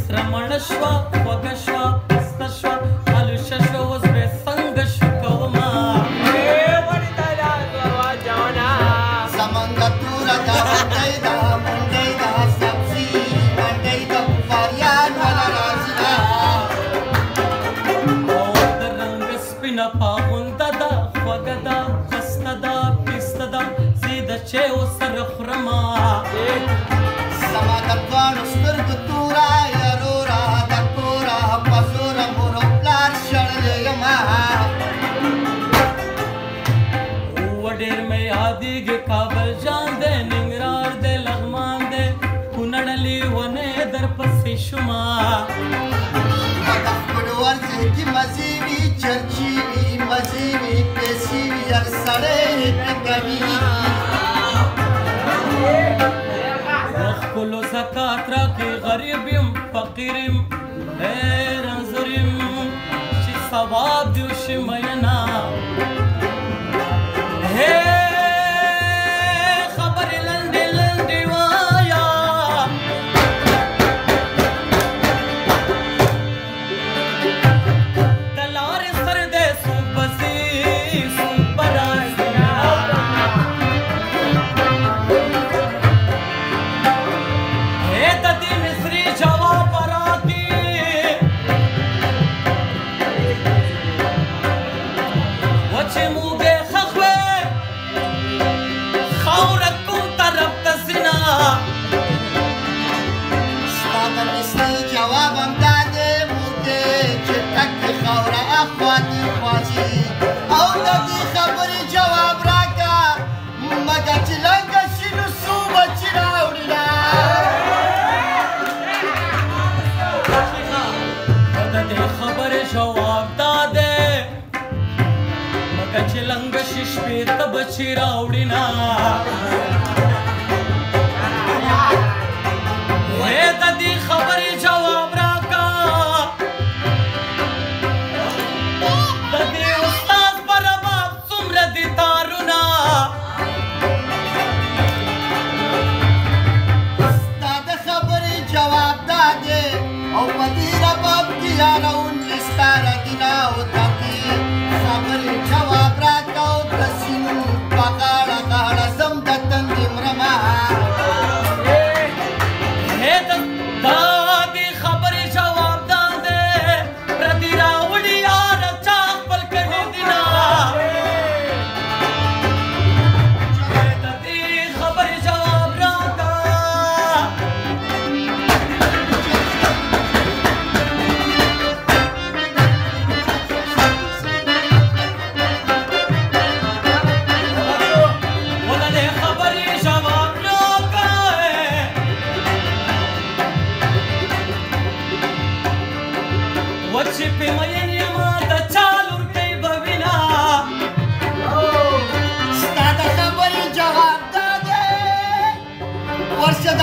سره مړه شوه خوږه شوه پسته شوه هلوشه شوه اوس بې څنګه شو کومه زمونږ توره ده غونډۍ ده منډۍ ده سبزي منډۍ ده بخاریان والا راځي ده او د رنګ سپینه پاغونده ده خوږه ده پسته ده پیسته ده زیده چې ورسره خورمه زما د دواړو سترګو توره یاروره د کوره په زوره مور او پلار شړلې یمه ډېر مې یادېږي کابل جان دی ننګرهار دی لغمان دی کونړ لیونی درپسې شومه د خپلو ورځې کې مزې وي چرچي وي مزې وي پیسې وي هر سړی پرې کوي د خپلو زکات راکړې غریب یم فقیر یم رنځور یم چې ثواب دې وشي مینه خبرې لنډې لنډې وایه د لارې سر دی څوک به ځي څوک به راځي د دې مصري جواب به راکړي و چې موږ اخواتي خواتي او د دې خبرې جواب راکړه مګر چې لنګه شي نو څو بچي راوړي د دې خبرې جواب دا دی مګر چې لنګه شي شپېته بچي راوړي نه د دې خبرې جواب او په دې رباب کې یارون ستا رګینا او تاکي خبرې جواب راکړه او د سینو په غاړه غاړه زم د تندې مرمه دا دې خبرې جواب دا دی پردي راوړي یاره چا خپل کړي دي نه د دې خبرې جواب راکړه چې په مین یما د چا لور کوي به وینا ستا د خبرې جواب دا دی ورشه د